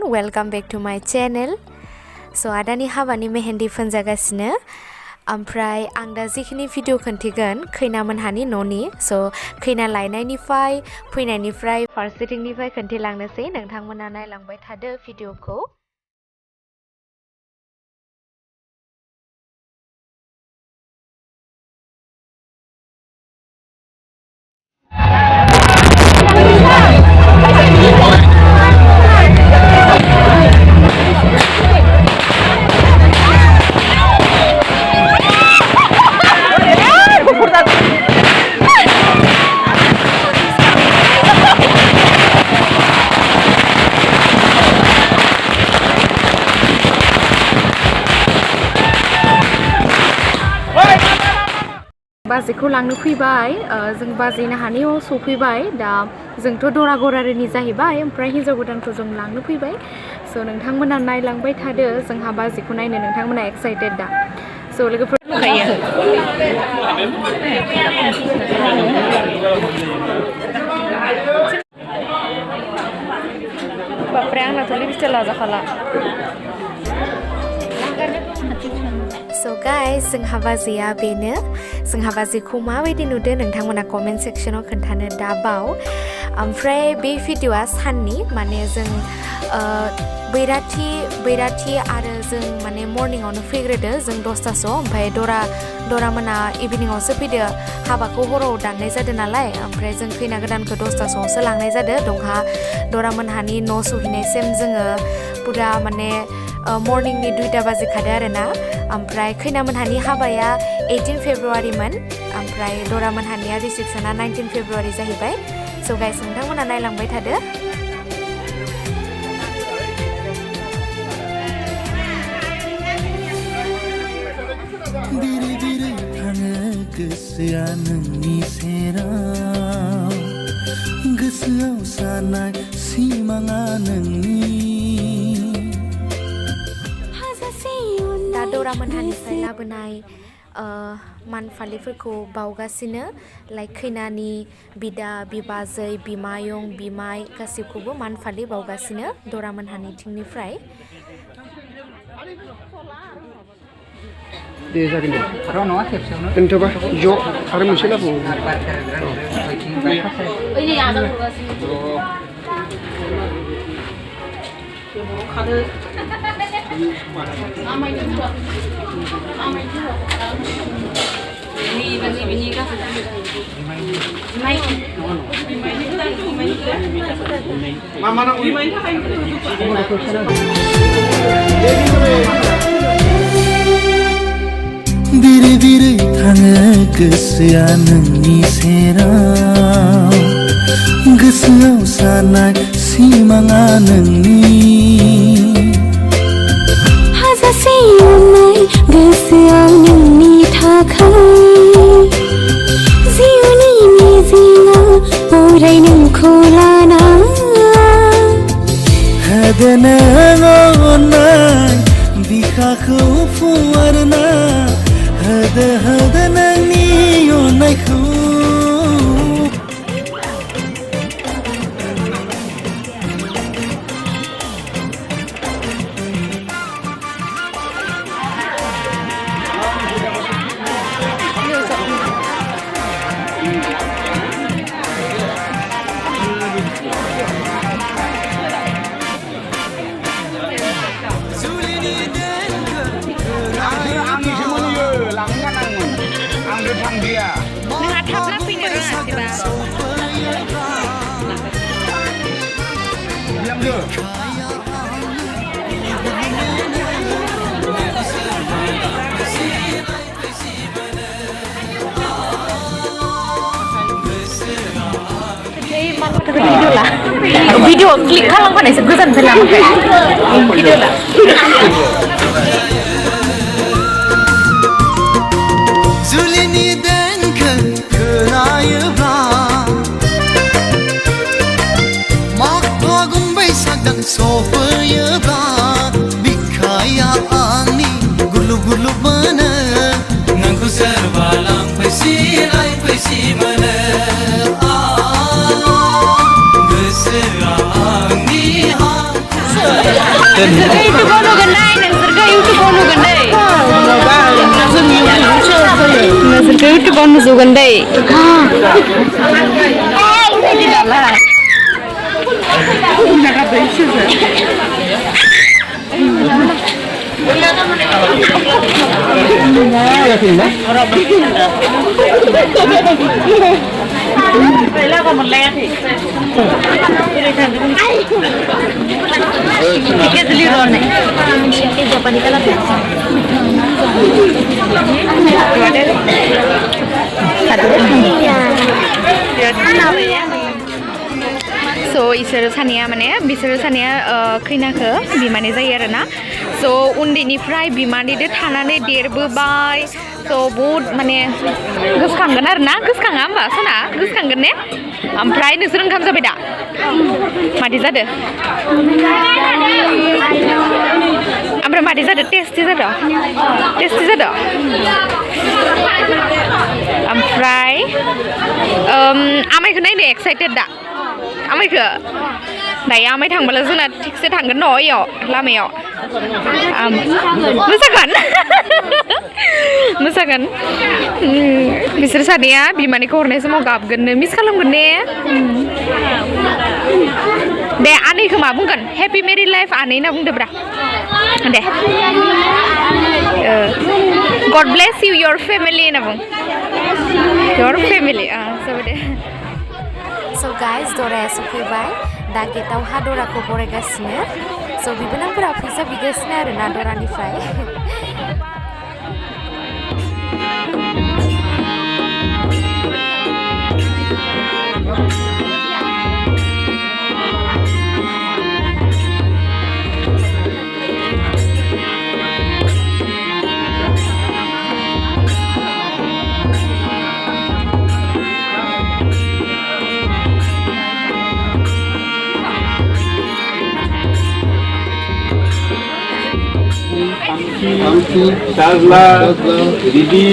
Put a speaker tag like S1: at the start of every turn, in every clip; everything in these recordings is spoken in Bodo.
S1: welcome back to my channel. So आदानि हाबानि मेहेन्दी फोनजागासिनो ओमफ्राय आं दा जिखिनि भिडिअ खोन्थिगोन खैना मोनहानि न'नि so खैना लायनायनिफ्राय फैनायनिफ्राय फारसेथिंनिफ्राय खोन्थिलांनोसै नोंथांमोना नायलांबाय थादो भिडिअखौ। बाजैखौ लांनो फैबाय जों बाजैनो हानियाव सफैबाय दा जोंथ' दरा गरारिनि जाहैबाय ओमफ्राय हिन्जाव गोदानखौ जों लांनो फैबाय स' नोंथांमोना नायलांबाय थादो जोंहा बाजैखौ नायनो नोंथांमोना एक्साइटेड दा स' लोगोफोर फैयो बाप्रे आंनाथ' लिपस्टिक लाजाखाला So guys, जोंहा बाजैया बेनो जोंहा बाजैखौ माबायदि नुदो नोंथांमोना कमेन्ट सेक्सनाव खोन्थानो दाबाव ओमफ्राय बे भिडिअआ साननि माने जों बैराथि आरो जों माने मर्निंआवनो फैग्रोदो जों 10टासोआव ओमफ्राय दरा मोना इभिनिंआवसो फैदो हाबाखौ हराव दाननाय जादों नालाय ओमफ्राय जों खैना गोदानखौ 10टासोआवसो लांनाय जादों दंहा दरा मोनहानि न' सहैनायसिम जोङो पुरा माने मर्निंनि 2टा बाजि खादो आरोना ओमफ्राय खैना मोनहानि हाबाया 18 फेब्रुवारिमोन ओमफ्राय दरा मोनहानिया रिसेपसना 19 फेब्रुवारि जाहैबाय स' गाइस नोंथांमोना नायलांबाय थादो
S2: बिरै बिरै थाङो गोसोआ नोंनि सेराव गोसोआव सानाय सिमाङा नोंनि दा
S1: दरा मोनहानिफ्राय लाबोनाय मान फालिफोरखौ बावगासिनो लाइक खैनानि बिदा बिबाजै बिमायं बिमाय गासिबखौबो मान फालि बावगासिनो दरा मोनहानिथिंनिफ्राय
S3: दे जागोन दे र' नङा खेबसेयावनो दोनथ'बा ज' आरो मोनसे लाबो
S2: बिरै बिरै थाङो गोसोआ नोंनि सेराव गोसोआव सानाय सिमाङा नोंनि हाजासे अननाय गोसोआव नोंनि थाखाय जिउनि मिजिङा अराय नोंखौ लाना होदो नों अननाय बिखाखौ फुवारना होदो नोंनि अननायखौ
S1: भिडिअ क्लिक खालामखानायसो गोजाननिफ्राय लाबोबाय भिडिअ ला
S2: जुलिनि देंखो खोनायोब्ला माग फागुन बैसाग सफैयोब्ला बिखाया आंनि गुलुब गुलुब मोनो नोंखौ सोरबा लांफैसिलाय फैसि मोनो गोसोआ आंनि
S1: इउटुबाव नुगोन दे नोंसोरखौ इउटुबाव नुगोन दे नोंसोरखौ इउटुबाव नुजोगोन दे So इसोर सानैया माने बिसोर सानैया खैनाखौ बिमानि जायो आरोना so उन्दैनिफ्राय बिमानिदो थानानै देरबोबाय so बहुत माने गोसोखांगोन आरोना गोसोखाङा होमबा सना गोसोखांगोन ने ओमफ्राय नोंसोर ओंखाम जाबाय दा मादि जादो ओमफ्राय मादि जादो टेस्टि जादो ओमफ्राय आमाइखौ नायनो एक्साइटेड दा आमाइखौ दायो आमाइ थांबोला जोंना थिगसे थांगोन न' इयाव लामायाव मोसागोन बिसोर सानैया बिमानिखौ हरनाय समाव गाबगोननो मिस खालामगोन ने दे आनैखौ मा बुंगोन हेपि मेरि लाइफ आनै होनना बुंदोब्रा दे गड ब्लेस इउ योर फेमिलि होनना बुं योर फेमिलि जाबाय दे So guys, Dora सफैबाय दा गेटआव हा दराखौ बरायगासिनो so बिबोनांफोरा फैसा बिगासिनो आरोना दरानिफ्राय
S4: साजला रिदि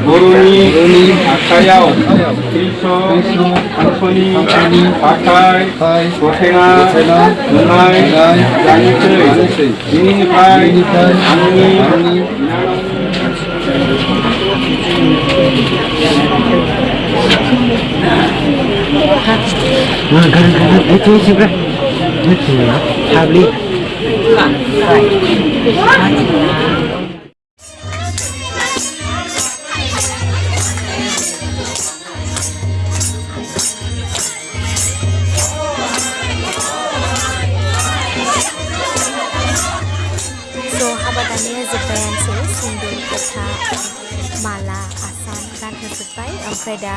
S4: बर'नि आखायाव हांसोनि आखाइ गथेना नुनाय जानोसै दिनैनिफ्राय आंनि
S1: जोब्बायानोसै सिन्दुर फोथा माला आसान गानहोजोब्बाय ओमफ्राय दा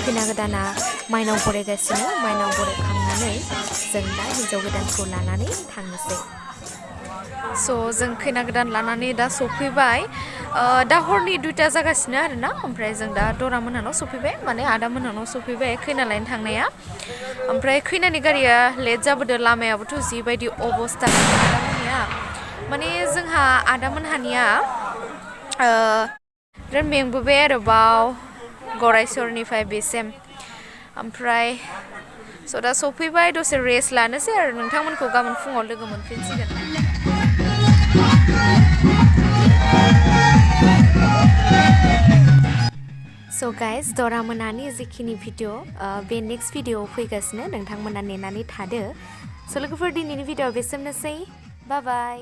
S1: खैना गोदाना माइनाव बरायगासिनो माइनाव बरायखांनानै जों दा हिन्जाव गोदानखौ लानानै थांनोसै स' जों खैना गोदान लानानै दा सफैबाय दा हरनि 2टा जागासिनो आरोना ओमफ्राय जों दा दरा मोनहानाव सफैबाय माने आदा मोनहानाव सफैबाय खैना लायनो थांनाया ओमफ्राय खैनानि गारिया लेट जाबोदो लामायाबोथ' जिबायदि अबस्था माने जोंहा आदा मोनहानिया बिराद मेंबोबाय आरो बाव गरायसरनिफ्राय बेसिम ओमफ्राय स' दा सफैबाय दसे रेस्ट लानोसै आरो नोंथांमोनखौ गाबोन फुङाव लोगो मोनफिनसिगोन स' गाइस दरा मोनानि जिखिनि भिडिअ बे नेक्स्ट भिडिअआव फैगासिनो नोंथांमोना नेनानै थादो स' लोगोफोर दिनैनि भिडिअआव बेसेमनोसै बाय बाय